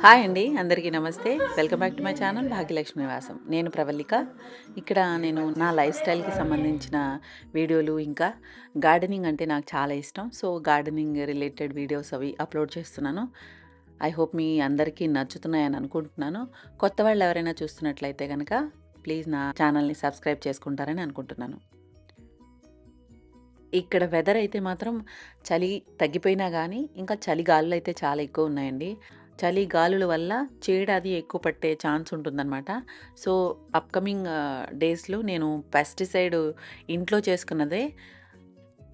Hi అండి, అందరికీ నమస్తే. Welcome back to my channel Bhagyalakshmi నివాసం. నేను ప్రవల్లిక. ఇక్కడ నేను నా లైఫ్ స్టైల్కి సంబంధించిన వీడియోలు, ఇంకా గార్డెనింగ్ అంటే నాకు చాలా ఇష్టం. సో గార్డెనింగ్ రిలేటెడ్ వీడియోస్ అవి అప్లోడ్ చేస్తున్నాను. ఐ హోప్ మీ అందరికీ నచ్చుతున్నాయని అనుకుంటున్నాను. కొత్త వాళ్ళు ఎవరైనా చూస్తున్నట్లయితే కనుక ప్లీజ్ నా ఛానల్ని సబ్స్క్రైబ్ చేసుకుంటారని అనుకుంటున్నాను. ఇక్కడ వెదర్ అయితే మాత్రం చలి తగ్గిపోయినా కానీ ఇంకా చలి గాలులు అయితే చాలా ఎక్కువ ఉన్నాయండి. చలి గాలుల వల్ల చీడ అది ఎక్కువ పట్టే ఛాన్స్ ఉంటుందన్నమాట. సో అప్కమింగ్ డేస్లో నేను పెస్టిసైడ్ ఇంట్లో చేసుకున్నదే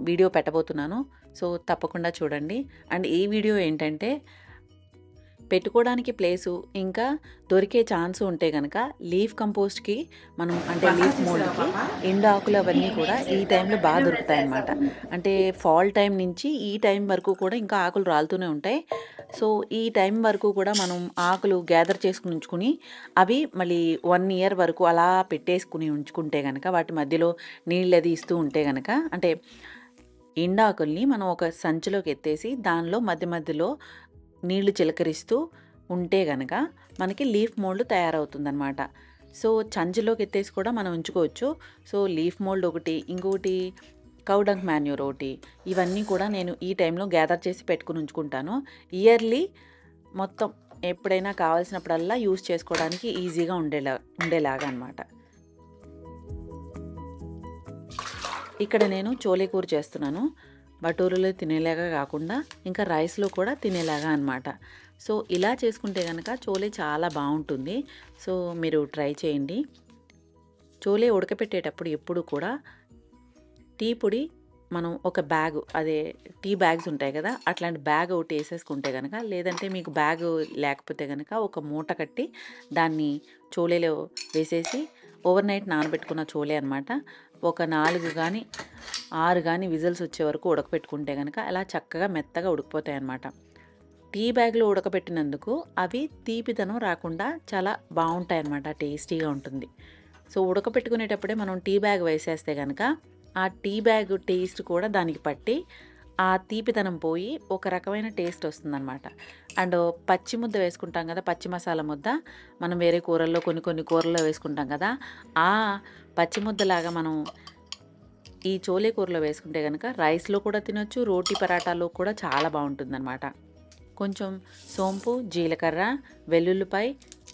వీడియో పెట్టబోతున్నాను. సో తప్పకుండా చూడండి. అండ్ ఈ వీడియో ఏంటంటే, పెట్టుకోవడానికి ప్లేసు ఇంకా దొరికే ఛాన్స్ ఉంటే కనుక లీఫ్ కంపోస్ట్కి మనం అంటే లీఫ్ మోల్డ్కి ఎండాకులు అవన్నీ కూడా ఈ టైంలో బాగా దొరుకుతాయి అన్నమాట. అంటే ఫాల్ టైం నుంచి ఈ టైం వరకు కూడా ఇంకా ఆకులు రాలుతూనే ఉంటాయి. సో ఈ టైం వరకు కూడా మనం ఆకులు గ్యాదర్ చేసుకుని ఉంచుకుని అవి మళ్ళీ 1 year వరకు అలా పెట్టేసుకుని ఉంచుకుంటే కనుక, వాటి మధ్యలో నీళ్ళు అది ఇస్తూ ఉంటే కనుక, అంటే ఎండాకుల్ని మనం ఒక సంచిలోకి ఎత్తేసి దానిలో మధ్య మధ్యలో నీళ్లు చిలకరిస్తూ ఉంటే గనక మనకి లీఫ్ మోల్డ్ తయారవుతుందన్నమాట. సో సంచిలోకి ఎత్తేసి కూడా మనం ఉంచుకోవచ్చు. సో లీఫ్ మోల్డ్ ఒకటి, ఇంకొకటి కౌ డంగ్ మాన్యూర్ ఒకటి, ఇవన్నీ కూడా నేను ఈ టైంలో గ్యాదర్ చేసి పెట్టుకుని ఉంచుకుంటాను. ఇయర్లీ మొత్తం ఎప్పుడైనా కావాల్సినప్పుడల్లా యూస్ చేసుకోవడానికి ఈజీగా ఉండేలాగా అన్నమాట. ఇక్కడ నేను చోలే కూర చేస్తున్నాను. బటూరులో తినేలాగా కాకుండా ఇంకా రైస్లో కూడా తినేలాగా అన్నమాట. సో ఇలా చేసుకుంటే కనుక చోలే చాలా బాగుంటుంది. సో మీరు ట్రై చేయండి. చోలే ఉడకపెట్టేటప్పుడు ఎప్పుడు కూడా టీ పొడి మనం ఒక బ్యాగ్, అదే టీ బ్యాగ్స్ ఉంటాయి కదా, అట్లాంటి బ్యాగ్ ఒకటి వేసేసుకుంటే కనుక, లేదంటే మీకు బ్యాగ్ లేకపోతే కనుక ఒక మూట కట్టి దాన్ని చోలేలో వేసేసి ఓవర్ నైట్ నానబెట్టుకున్న చోలే అనమాట, ఒక 4 కానీ 6 కానీ విజిల్స్ వచ్చే వరకు ఉడకపెట్టుకుంటే కనుక అలా చక్కగా మెత్తగా ఉడికిపోతాయి అన్నమాట. టీ బ్యాగ్లో ఉడకపెట్టినందుకు అవి తీపిదనం రాకుండా చాలా బాగుంటాయి అన్నమాట, టేస్టీగా ఉంటుంది. సో ఉడకపెట్టుకునేటప్పుడే మనం టీ బ్యాగ్ వేసేస్తే కనుక ఆ టీ బ్యాగ్ టేస్ట్ కూడా దానికి పట్టి ఆ తీపిదనం పోయి ఒక రకమైన టేస్ట్ వస్తుందన్నమాట. అండ్ పచ్చి ముద్ద వేసుకుంటాం కదా, పచ్చి మసాలా ముద్ద మనం వేరే కూరల్లో కొన్ని కూరల్లో వేసుకుంటాం కదా, ఆ పచ్చి ముద్దలాగా మనం ఈ చోలే కూరలో వేసుకుంటే కనుక రైస్లో కూడా తినొచ్చు, రోటీ పరాటాలో కూడా చాలా బాగుంటుందన్నమాట. కొంచెం సోంపు, జీలకర్ర, వెల్లుల్లిపాయ,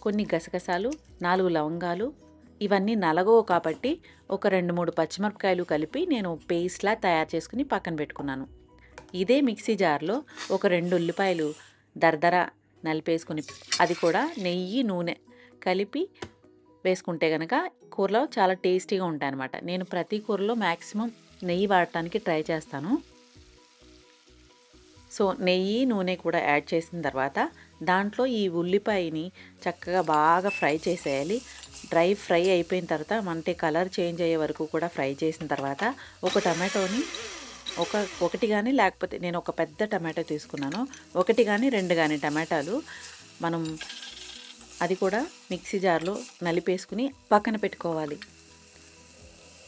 కొన్ని గసగసాలు, 4 లవంగాలు, ఇవన్నీ నలగవు కాబట్టి ఒక 2-3 పచ్చిమిరపకాయలు కలిపి నేను పేస్ట్లా తయారు చేసుకుని పక్కన పెట్టుకున్నాను. ఇదే మిక్సీ జార్లో ఒక 2 ఉల్లిపాయలు దరదర నలిపేసుకుని, అది కూడా నెయ్యి నూనె కలిపి వేసుకుంటే కనుక కూరలో చాలా టేస్టీగా ఉంటాయి అన్నమాట. నేను ప్రతి కూరలో మ్యాక్సిమం నెయ్యి వాడటానికి ట్రై చేస్తాను. సో నెయ్యి నూనె కూడా యాడ్ చేసిన తర్వాత దాంట్లో ఈ ఉల్లిపాయని చక్కగా బాగా ఫ్రై చేసేయాలి. డ్రై ఫ్రై అయిపోయిన తర్వాత అంటే కలర్ చేంజ్ అయ్యే వరకు కూడా ఫ్రై చేసిన తర్వాత ఒక టమాటోని ఒకటి కానీ, లేకపోతే నేను ఒక పెద్ద టమాటో తీసుకున్నాను, 1 కానీ 2 కానీ టమాటాలు మనం అది కూడా మిక్సీ జార్లో నలిపేసుకుని పక్కన పెట్టుకోవాలి.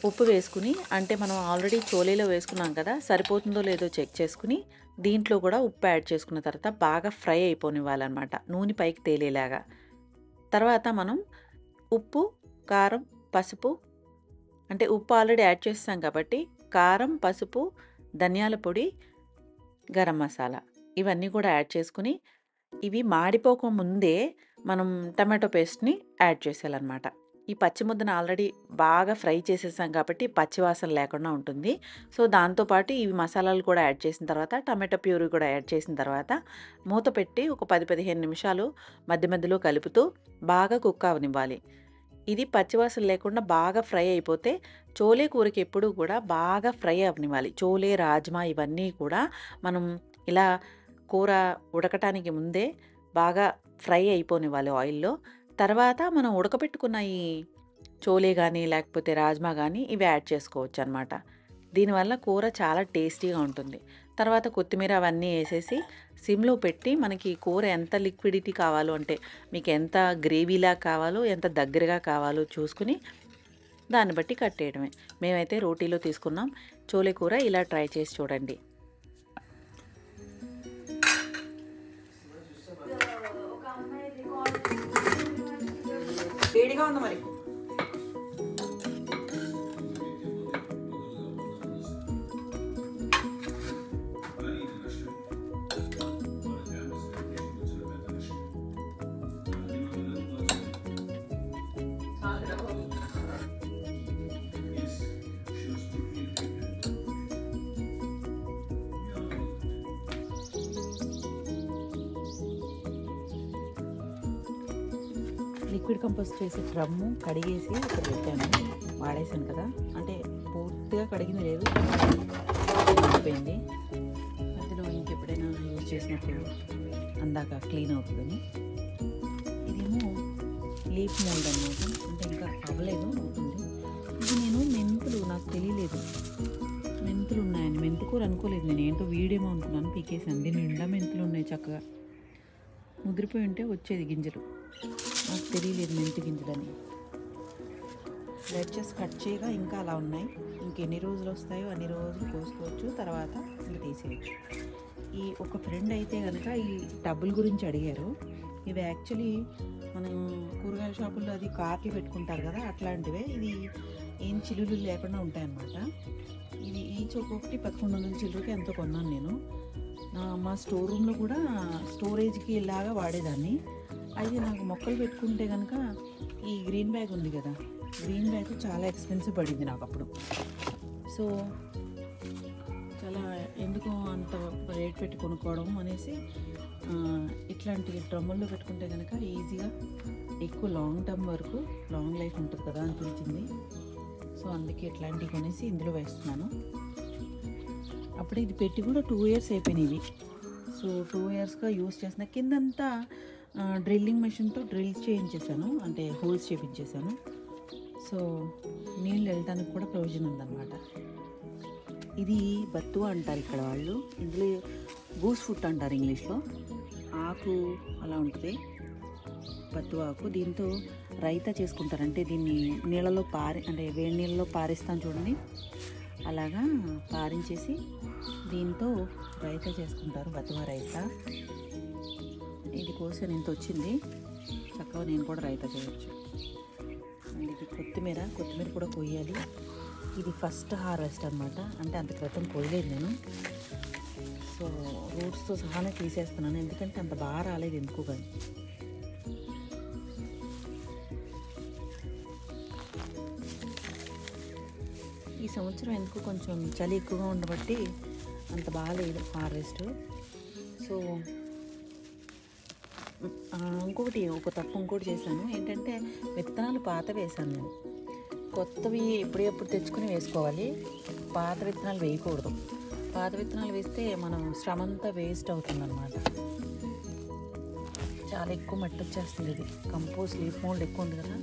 ఉప్పు వేసుకుని, అంటే మనం ఆల్రెడీ చోలేలో వేసుకున్నాం కదా, సరిపోతుందో లేదో చెక్ చేసుకుని దీంట్లో కూడా ఉప్పు యాడ్ చేసుకున్న తర్వాత బాగా ఫ్రై అయిపోనివ్వాలన్నమాట, నూనె పైకి తేలేలాగా. తర్వాత మనం ఉప్పు, కారం, పసుపు, అంటే ఉప్పు ఆల్రెడీ యాడ్ చేస్తాం కాబట్టి కారం, పసుపు, ధనియాల పొడి, గరం మసాలా ఇవన్నీ కూడా యాడ్ చేసుకుని ఇవి మాడిపోకముందే మనం టమాటో పేస్ట్ని యాడ్ చేసేయాలన్నమాట. ఈ పచ్చి ముద్దను ఆల్రెడీ బాగా ఫ్రై చేసేసాం కాబట్టి పచ్చివాసన లేకుండా ఉంటుంది. సో దాంతోపాటు ఈ మసాలాలు కూడా యాడ్ చేసిన తర్వాత టమాటో ప్యూరీ కూడా యాడ్ చేసిన తర్వాత మూత పెట్టి ఒక 10-15 నిమిషాలు మధ్య మధ్యలో కలుపుతూ బాగా కుక్ అవనివ్వాలి. ఇది పచ్చివాసన లేకుండా బాగా ఫ్రై అయిపోతే, చోలే కూరకి ఎప్పుడు కూడా బాగా ఫ్రై అవనివ్వాలి. చోలే, రాజ్మా ఇవన్నీ కూడా మనం ఇలా కూర ఉడకటానికి ముందే బాగా ఫ్రై అయిపోనివ్వాలి ఆయిల్లో. తర్వాత మనం ఉడకపెట్టుకున్న ఈ చోలే కానీ లేకపోతే రాజ్మా కానీ ఇవి యాడ్ చేసుకోవచ్చు అన్నమాట. దీనివల్ల కూర చాలా టేస్టీగా ఉంటుంది. తర్వాత కొత్తిమీర అవన్నీ వేసేసి సిమ్లో పెట్టి మనకి కూర ఎంత లిక్విడిటీ కావాలో, అంటే మీకు ఎంత గ్రేవీలా కావాలో, ఎంత దగ్గరగా కావాలో చూసుకుని దాన్ని బట్టి కట్టేయడమే. మేమైతే రోటీలో తీసుకున్నాం. చోలే కూర ఇలా ట్రై చేసి చూడండి. ఒక వేడిగా ఉంది మరి. లిక్విడ్ కంపోస్ట్ చేసే డ్రమ్ము కడిగేసి ఇక్కడ పెట్టాను, వాడేసాను కదా, అంటే పూర్తిగా కడిగింది లేదు, అయిపోయింది. అందులో ఇంకెప్పుడైనా యూజ్ చేసినప్పుడు అందాక క్లీన్ అవుతుందని. ఇదేమో లీఫ్ మోల్డ్ అన్నమాట, అంటే ఇంకా అవ్వలేదు, అవుతుంది. ఇది నేను మెంతులు, నాకు తెలియలేదు మెంతులు ఉన్నాయని, మెంతుకూర అనుకోలేదు నేను, ఏంటో వీడేమో అనుకున్నాను, పీకేసాను. దీని నిండా మెంతులు ఉన్నాయి, చక్కగా ముదిరిపోయి ఉంటే వచ్చేది గింజలు, నాకు తెలియలేదు మెంతి గింజలని. లెడ్జెస్ కట్ చేయగా ఇంకా అలా ఉన్నాయి, ఇంకెన్ని రోజులు వస్తాయో అన్ని రోజులు కోసుకోవచ్చు, తర్వాత ఇంకా తీసేయచ్చు. ఈ ఒక ఫ్రెండ్ అయితే కనుక ఈ టబ్బుల గురించి అడిగారు. ఇవి యాక్చువల్లీ మనం కూరగాయల షాపుల్లో అది కార్లు పెట్టుకుంటారు కదా, అట్లాంటివే. ఇది ఏం చిల్లులు లేకుండా ఉంటాయన్నమాట. ఇది ఈచ్ ఒక్కొక్కటి 1100 చిల్లరకి ఎంతో కొన్నాను నేను. మా స్టోర్ రూమ్లో కూడా స్టోరేజ్కి ఇలాగా వాడేదాన్ని. అయితే నాకు మొక్కలు పెట్టుకుంటే కనుక ఈ గ్రీన్ బ్యాగ్ ఉంది కదా, గ్రీన్ బ్యాగ్ చాలా ఎక్స్పెన్సివ్ పడింది నాకు అప్పుడు. సో చాలా ఎందుకో అంత రేట్ పెట్టి కొనుక్కోవడం అనేసి ఇట్లాంటి డ్రమ్ముల్లో పెట్టుకుంటే కనుక ఈజీగా ఎక్కువ లాంగ్ టర్మ్ వరకు లాంగ్ లైఫ్ ఉంటుంది కదా అనిపించింది. సో అందుకే ఇట్లాంటివి కొనేసి ఇందులో వేస్తున్నాను. అప్పుడు ఇది పెట్టి కూడా 2 years అయిపోయినాయి. సో 2 yearsగా యూస్ చేసిన. కిందంతా డ్రిల్లింగ్ మెషిన్తో డ్రిల్ చేయించేసాను, అంటే హోల్స్ చేయించేసాను. సో నీళ్ళు వెళ్ళడానికి కూడా ప్రొవిజన్ ఉందన్నమాట. ఇది బత్తువ అంటారు ఇక్కడ వాళ్ళు, ఇందులో గూస్ ఫుట్ అంటారు ఇంగ్లీష్లో. ఆకు అలా ఉంటుంది, బత్తువ ఆకు. దీంతో రైతా చేసుకుంటారు, అంటే దీన్ని నీళ్ళలో అంటే వేడి నీళ్ళలో పారిస్తాను చూడండి, అలాగా పారించేసి దీంతో రైతా చేసుకుంటారు, బత్తువ రైతా. ఇది కోసాను, ఇంత వచ్చింది, చక్కగా నేను కూడా రైతా చేయొచ్చు. అండ్ ఇది కొత్తిమీర కూడా కొయ్యాలి. ఇది ఫస్ట్ హార్వెస్ట్ అనమాట, అంటే అంత క్రితం కొయ్యలేదు నేను. సో రూట్స్తో సహానే తీసేస్తున్నాను, ఎందుకంటే అంత బాగా రాలేదు ఎందుకు కానీ. ఈ సంవత్సరం ఎందుకు కొంచెం చలి ఎక్కువగా ఉండబట్టి అంత బాగాలేదు హార్వెస్ట్. సో ఇంకోటి చేశాను ఏంటంటే, విత్తనాలు పాత వేసాను నేను. కొత్తవి ఎప్పుడెప్పుడు తెచ్చుకుని వేసుకోవాలి, పాత విత్తనాలు వేయకూడదు. పాత విత్తనాలు వేస్తే మనం శ్రమ అంతా వేస్ట్ అవుతుందన్నమాట. చాలా ఎక్కువ మట్టి వచ్చేస్తుంది, ఇది కంపోస్ట్ లీఫ్ మోల్డ్ ఎక్కువ ఉంది కదా,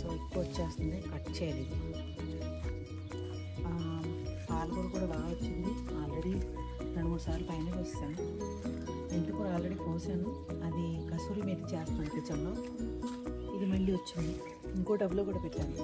సో ఎక్కువ వచ్చేస్తుంది, కట్ చేయాలి. పాలకూర కూడా బాగా వచ్చింది, ఆల్రెడీ 2-3 సార్లు పైన వేసాను. మెంతికూర ఆల్రెడీ కోసాను, అది కసూరి మేతి చేస్తున్నాను కిచెన్లో. ఇది మళ్ళీ వచ్చింది, ఇంకో టబ్లో కూడా పెట్టాను.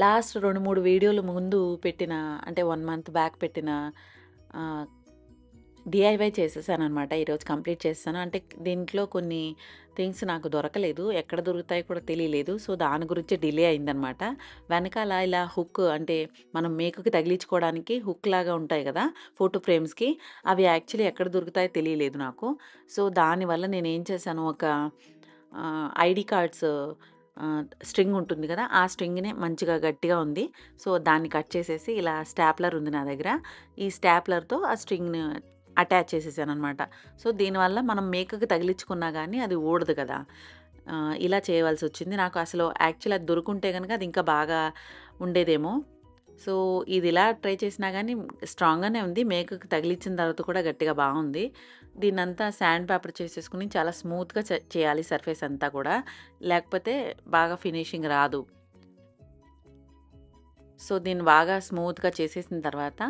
లాస్ట్ 2-3 వీడియోలు ముందు పెట్టిన, అంటే 1 month బ్యాక్ పెట్టిన డీఐవై చేసేసాననమాట. ఈరోజు కంప్లీట్ చేసేసాను. అంటే దీంట్లో కొన్ని థింగ్స్ నాకు దొరకలేదు. ఎక్కడ దొరుకుతాయో కూడా తెలియలేదు. సో, దాని గురించి డిలే అయిందనమాట. వెనకాల ఇలా హుక్ అంటే మనం మేకుకి తగిలించుకోవడానికి హుక్ లాగా ఉంటాయి కదా! ఫోటో ఫ్రేమ్స్‌కి. అవి యాక్చువల్లీ ఎక్కడ దొరుకుతాయో తెలియలేదు నాకు. సో, దానివల్ల నేనేం చేశాను ఒక ఐడీ కార్డ్స్ స్ట్రింగ్ ఉంటుంది కదా! ఆ స్ట్రింగ్‌ని మంచిగా గట్టిగా ఉంది. సో, దాన్ని కట్ చేసేసి ఇలా స్టాప్లర్ ఉంది నా దగ్గర. ఈ స్టాప్లర్‌తో ఆ స్ట్రింగ్‌ని అటాచ్ చేసేసాననమాట. సో, దీనివల్ల మనం మేకుకి తగిలించుకున్నా గానీ అది ఊడదు కదా! ఇలా చేయవలసొచ్చింది. నాకు అసలు యాక్చువల్లీ అది దొరుకుంటే గనక అది ఇంకా బాగా ఉండేదేమో. సో, ఇది ఇలా ట్రై చేసినా గానీ స్ట్రాంగ్‌గానే ఉంది. మేకుకి తగిలించిన తర్వాత కూడా గట్టిగా బాగుంది. దీన్నంతా శాండ్ పేపర్ చేసేసుకొని చాలా స్మూత్‌గా చేయాలి సర్ఫేస్ అంతా కూడా. లేకపోతే బాగా ఫినిషింగ్ రాదు. సో, దీన్ని బాగా స్మూత్‌గా చేసేసిన తర్వాత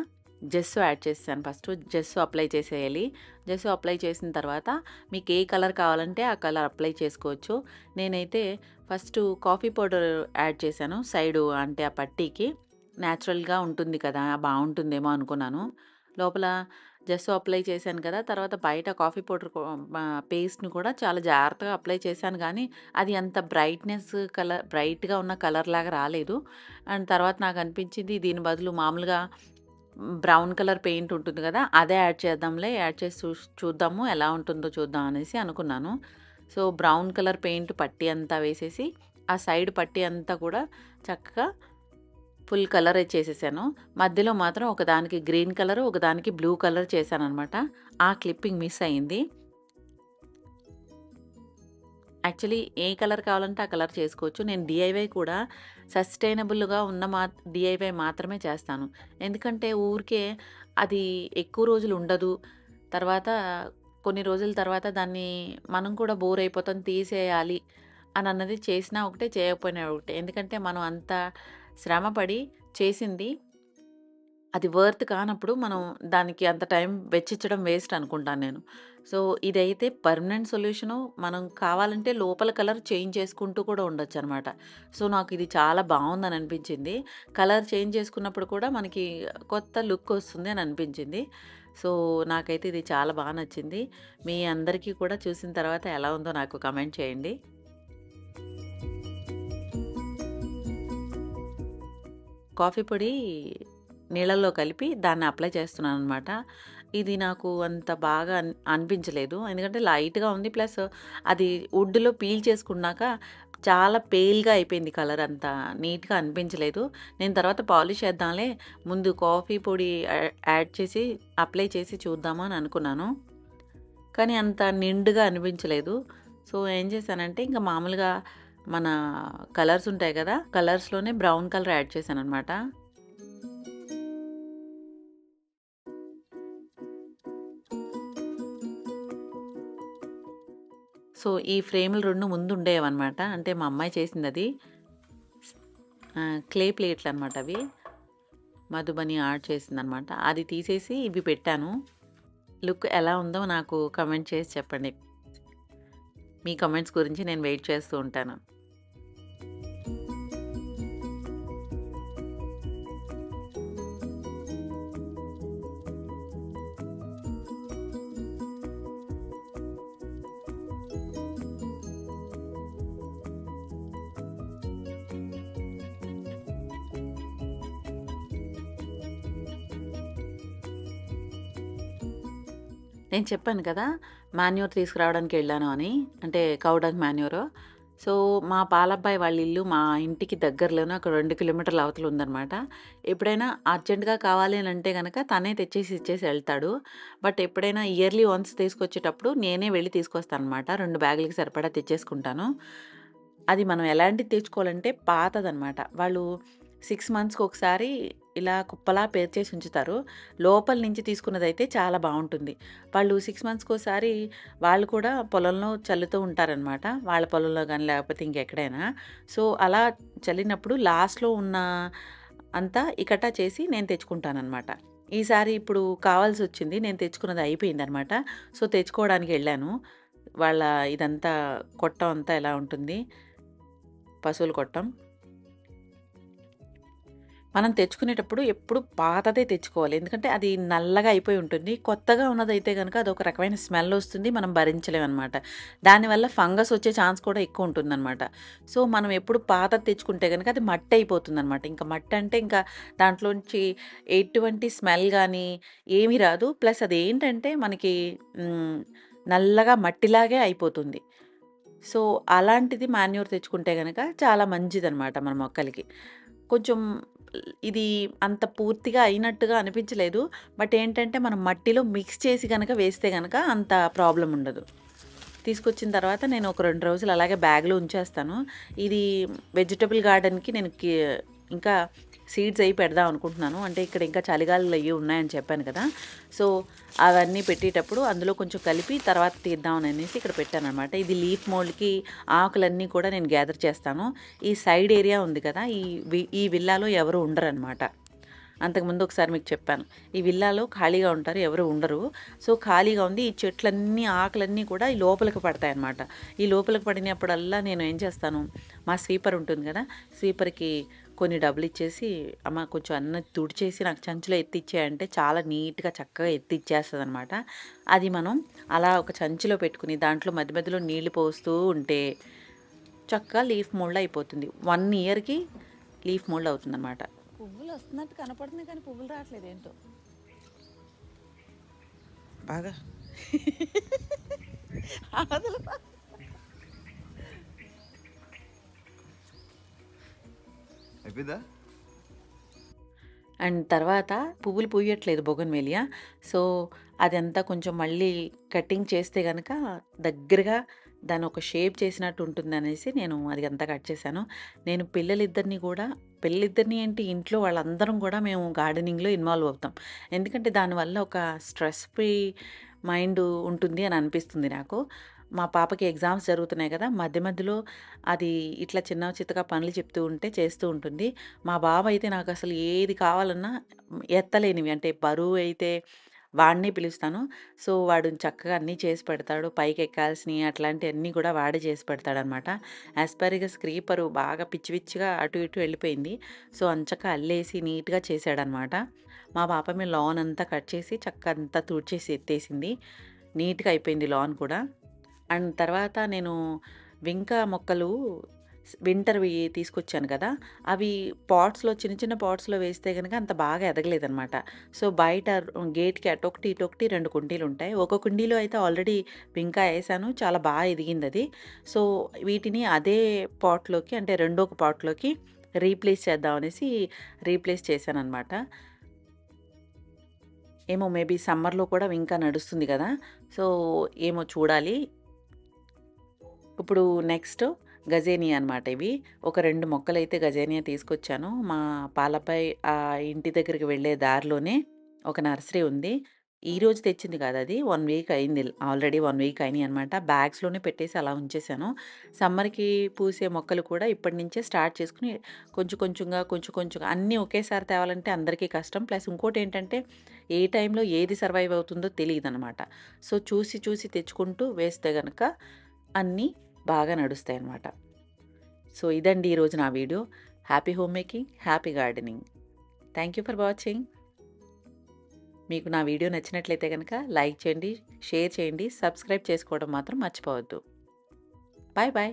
జెస్సో యాడ్ చేసేసాను ఫస్టు. జెస్సో అప్లై చేసేయాలి. జెస్సో అప్లై చేసిన తర్వాత మీకు ఏ కలర్ కావాలంటే ఆ కలర్ అప్లై చేసుకోవచ్చు. నేనైతే ఫస్టు కాఫీ పౌడర్ యాడ్ చేశాను సైడు అంటే ఆ పట్టీకి. నేచురల్‌గా ఉంటుంది కదా! బావుంటుందేమో అనుకున్నాను. లోపల జెస్సో అప్లై చేశాను కదా! తర్వాత బయట కాఫీ పౌడర్ పేస్ట్‌ని కూడా చాలా జాగ్రత్తగా అప్లై చేశాను గానీ, అది అంత బ్రైట్‌గా ఉన్న కలర్‌లాగా రాలేదు. అండ్ తర్వాత నాకనిపించింది దీని బదులు మామూలుగా బ్రౌన్ కలర్ పెయింట్ ఉంటుంది కదా! అదే యాడ్ చేద్దాంలే. యాడ్ చేసి చూద్దాము ఎలా ఉంటుందో చూద్దాం అనేసి అనుకున్నాను. సో, బ్రౌన్ కలర్ పెయింట్ పట్టీ అంతా వేసేసి, ఆ సైడ్ పట్టీ అంతా కూడా చక్కగా ఫుల్ కలర్ చేసేసాను. మధ్యలో మాత్రం ఒకదానికి గ్రీన్ కలర్, ఒకదానికి బ్లూ కలర్ చేశాననమాట. ఆ క్లిప్పింగ్ మిస్ అయింది. యాక్చువల్లీ ఏ కలర్ కావాలంటే ఆ కలర్ చేసుకోవచ్చు. నేను డీఐవై కూడా సస్టైనబుల్‌గా ఉన్న డీఐవై మాత్రమే చేస్తాను. ఎందుకంటే ఊరికే అది ఎక్కువ రోజులు ఉండదు. తర్వాత కొన్ని రోజుల తర్వాత దాన్ని మనం కూడా బోర్ అయిపోతాం తీసేయాలి అని అన్నది చేసినా ఒకటే, చేయకపోయినా ఒకటే. ఎందుకంటే మనం అంత శ్రమపడి చేసింది అది వర్త్ కానప్పుడు మనం దానికి అంత టైం వెచ్చించడం వేస్ట్ అనుకుంటాను నేను. సో, ఇదైతే పర్మనెంట్ సొల్యూషను. మనం కావాలంటే లోపల కలర్ చేంజ్ చేసుకుంటూ కూడా ఉండొచ్చనమాట. సో, నాకు ఇది చాలా బావుందని అనిపించింది. కలర్ చేంజ్ చేసుకున్నప్పుడు కూడా మనకి కొత్త లుక్ వస్తుంది అని అనిపించింది. సో, నాకైతే ఇది చాలా బా నచ్చింది. మీ అందరికీ కూడా చూసిన తర్వాత ఎలా ఉందో నాకు కమెంట్ చేయండి. కాఫీ పొడి నీళ్ళల్లో కలిపి దాన్ని అప్లై చేస్తున్నాననమాట. ఇది నాకు అంత బాగా అనిపించలేదు. ఎందుకంటే లైట్‌గా ఉంది. ప్లస్ అది వుడ్‌లో పీల్ చేసుకున్నాక చాలా పేల్‌గా అయిపోయింది కలర్ అంతా నీట్‌గా అనిపించలేదు. నేను తర్వాత పాలిష్ చేద్దాంలే ముందు కాఫీ పొడి యాడ్ చేసి అప్లై చేసి చూద్దాము అని అనుకున్నాను. కానీ అంత నిండుగా అనిపించలేదు. సో, ఏం చేశానంటే ఇంక మామూలుగా మన కలర్స్ ఉంటాయి కదా! కలర్స్‌లోనే బ్రౌన్ కలర్ యాడ్ చేశాననమాట. సో, ఈ ఫ్రేములు 2 ముందుండేవనమాట. అంటే మా అమ్మాయి చేసిందది. క్లే ప్లేట్లనమాట అవి. మధుబని ఆర్ట్ చేసిందనమాట. అది తీసేసి ఇవి పెట్టాను. లుక్ ఎలా ఉందో నాకు కమెంట్ చేసి చెప్పండి. మీ కమెంట్స్ గురించి నేను వెయిట్ చేస్తూ ఉంటాను. నేను చెప్పాను కదా! మాన్యూర్ తీసుకురావడానికి వెళ్ళాను అని. అంటే కౌ డంగ్ మాన్యూరు. సో, మా పాలబ్బాయి వాళ్ళ ఇల్లు మా ఇంటికి దగ్గరలోనే ఒక 2 కిలోమీటర్ల అవతల ఉందనమాట. ఎప్పుడైనా అర్జెంట్‌గా కావాలి అని అంటే గనక తనే తెచ్చేసి ఇచ్చేసి ఎళ్తాడు. బట్ ఎప్పుడైనా ఇయర్లీ వన్స్ తీసుకొచ్చేటప్పుడు నేనే వెళ్లి తీసుకొస్తాననమాట. 2 బ్యాగులకి సరిపడా తెచ్చేసుకుంటాను. అది మనం ఎలాంటిది తెచ్చుకోవాలంటే పాతదనమాట. వాళ్ళు 6 మంత్స్‌కి ఒకసారి ఇలా కుప్పలా పేర్చేసి ఉంచుతారు. లోపల నుంచి తీసుకున్నదైతే చాలా బావుంటుంది. వాళ్ళు 6 మంత్స్‌కోసారి వాళ్ళు కూడా పొలంలో చల్లుతూ ఉంటారనమాట. వాళ్ళ పొలంలో గాని లేకపోతే ఇంకెక్కడైనా. సో, అలా చల్లినప్పుడు లాస్ట్‌లో ఉన్న అంతా ఇకట్టా చేసి నేను తెచ్చుకుంటాననమాట. ఈసారి ఇప్పుడు కావాల్సొచ్చింది. నేను తెచ్చుకున్నది అయిపోయిందనమాట. సో, తెచ్చుకోవడానికి ఎళ్ళాను. వాళ్ళ ఇదంతా కొట్టం అంతా ఎలా ఉంటుంది పశువుల కొట్టం. మనం తెచ్చుకునేటప్పుడు ఎప్పుడు పాతదే తెచ్చుకోవాలి. ఎందుకంటే అది నల్లగా అయిపోయి ఉంటుంది. కొత్తగా ఉన్నదైతే గనుక అదొక రకమైన స్మెల్ వస్తుంది. మనం భరించలేమనమాట. దానివల్ల ఫంగస్ వచ్చే ఛాన్స్ కూడా ఎక్కువ ఉంటుందనమాట. సో, మనం ఎప్పుడు పాతది తెచ్చుకుంటే గనుక అది మట్టి అయిపోతుందనమాట. ఇంకా మట్టి అంటే ఇంకా దాంట్లోంచి ఎటువంటి స్మెల్ గానీ ఏమీ రాదు. ప్లస్ అదేంటంటే మనకి హ్మ్, నల్లగా మట్టిలాగే అయిపోతుంది. సో, అలాంటిది మాన్యూర్ తెచ్చుకుంటే గనక చాలా మంచిదనమాట మన మొక్కలకి. కొంచెం ఇది అంత పూర్తిగా అయినట్టుగా అనిపించలేదు. బట్ ఏంటంటే మనం మట్టిలో మిక్స్ చేసి గనక వేస్తే గనక అంత ప్రాబ్లమ్ ఉండదు. తీసుకొచ్చిన తర్వాత నేను ఒక 2 రోజులు అలాగే బ్యాగ్‌లో ఉంచేస్తాను. ఇది వెజిటబుల్ గార్డెన్‌కి నేను ఇంకా సీడ్స్ అయి పెడదాం అనుకుంటున్నాను. అంటే ఇక్కడ ఇంకా చలిగాలులు అయ్యి ఉన్నాయని చెప్పాను కదా! సో, అవన్నీ పెట్టేటప్పుడు అందులో కొంచెం కలిపి తర్వాత తీద్దామని అనేసి ఇక్కడ పెట్టాననమాట. ఇది లీఫ్ మోల్డ్‌కి ఆకులన్నీ కూడా నేను గ్యాదర్ చేస్తాను. ఈ సైడ్ ఏరియా ఉంది కదా! ఈ విల్లాలో ఎవరు ఉండరనమాట. అంతకుముందు ఒకసారి మీకు చెప్పాను. ఈ విల్లాలో ఖాళీగా ఉంటారు. ఎవరు ఉండరు. సో, ఖాళీగా ఉంది. ఈ చెట్లన్నీ ఆకులన్నీ కూడా ఈ లోపలికి పడతాయన్నమాట. ఈ లోపలికి పడినప్పుడల్లా నేను ఏం చేస్తాను, మా స్వీపర్ ఉంటుంది కదా! స్వీపర్‌కి కొన్ని డబ్బులిచ్చేసి, అమ్మ కొంచెం అన్నీ తుడిచేసి నాకు సంచిలో ఎత్తిచ్చేయంటే చాలా నీట్‌గా చక్కగా ఎత్తిచ్చేస్తదనమాట. అది మనం అలా ఒక సంచిలో పెట్టుకుని దాంట్లో మధ్య మధ్యలో నీళ్లు పోస్తూ ఉంటే చక్కగా లీఫ్ మోల్డ్ అయిపోతుంది. 1 ఇయర్‌కి లీఫ్ మోల్డ్ అవుతుందనమాట. పువ్వులు వస్తున్నట్టు కనపడుతున్నాయి కానీ పువ్వులు రావట్లేదు ఏంటో బాగా ఆదులు. అయిపోయిందా? అండ్ తర్వాత పువ్వులు పూయట్లేదు బోగన్‌వేలియా. సో, అదంతా కొంచెం మళ్ళీ కటింగ్ చేస్తే గనక దగ్గరగా దాన్ని ఒక షేప్ చేసినట్టు ఉంటుందనేసి నేను అది అంతా కట్ చేశాను. నేను పిల్లలిద్దరిని ఏంటి ఇంట్లో వాళ్ళందరం కూడా మేము గార్డెనింగ్‌లో ఇన్వాల్వ్ అవుతాం. ఎందుకంటే దానివల్ల ఒక స్ట్రెస్ ఫ్రీ మైండ్ ఉంటుంది అని అనిపిస్తుంది నాకు. మా పాపకి ఎగ్జామ్స్ జరుగుతున్నాయి కదా! మధ్య మధ్యలో అది ఇట్లా చిన్న చితకా పనులు చెప్తూ ఉంటే చేస్తూ ఉంటుంది. మా బాబయితే నాకసలు ఏది కావాలన్నా ఎత్తలేనివి అంటే బరువైతే వాడినే పిలుస్తాను. సో, వాడు చక్కగా అన్నీ చేసి పెడతాడు. పైకెక్కాల్సినయి అట్లాంటియన్నీ కూడా వాడే చేసి పెడతాడనమాట. యాస్పరాగస్ క్రీపరు బాగా పిచ్చి పిచ్చిగా అటు ఇటు వెళ్ళిపోయింది. సో, అంచక్కా అల్లేసి నీట్‌గా చేశాడనమాట. మా పాపేమో లాన్ అంతా కట్ చేసి చక్కగా అంతా తుడిచేసి ఎత్తేసింది. నీట్‌గా అయిపోయింది లాన్ కూడా. అండ్ తర్వాత నేను వింకా మొక్కలు వింటర్‌వి తీసుకొచ్చాను కదా! అవి పాట్స్‌లో చిన్న చిన్న పాట్స్‌లో వేస్తే గనక అంత బాగా ఎదగలేదనమాట. సో, బయట గేట్‌కి అటొకటి, ఇటొకటి 2 కుండీలుంటాయి. ఒక కుండీలో అయితే ఆల్రెడీ వింకా ఏశాను. చాలా బా ఎదిగిందది. సో, వీటిని అదే పాట్‌లోకి అంటే రెండొక పాట్‌లోకి రీప్లేస్ చేద్దాం అనేసి రీప్లేస్ చేశాననమాట. ఏమో మేబీ సమ్మర్‌లో కూడా వింకా నడుస్తుంది గదా! సో, ఏమో చూడాలి. ఇప్పుడు నెక్స్ట్ గజేనియా అనమాట ఇవి. ఒక 2 మొక్కలైతే గజేనియా తీసుకొచ్చాను. మా పాలబ్బాయి ఇంటి దగ్గరికి వెళ్ళే దారిలోనే ఒక నర్సరీ ఉంది. ఈరోజు తెచ్చింది కాదది. 1 వీక్ అయింది. Already 1 week అయినాయనమాట. బ్యాగ్స్‌లోనే పెట్టేసి అలా ఉంచేశాను. సమ్మర్‌కి పూసే మొక్కలు కూడా ఇప్పటి నుంచే స్టార్ట్ చేసుకొని కొంచెం కొంచెంగా అన్నీ ఒకేసారి తేవాలంటే అందరికీ కష్టం. ప్లస్ ఇంకోటేంటంటే ఏ టైంలో ఏది సర్వైవ్ అవుతుందో తెలీదనమాట. సో, చూసి చూసి తెచ్చుకుంటూ వేస్తే గనక అన్నీ బాగా నడుస్తాయన్నమాట. సో, ఇదండి ఈరోజు నా video. Happy home making, happy gardening. Thank you for watching. మీకు నా వీడియో నచ్చినట్లయితే గనక లైక్ చేయండి, షేర్ చేయండి, సబ్స్క్రైబ్ చేసుకోవడం మాత్రం మర్చిపోవద్దు. Bye bye.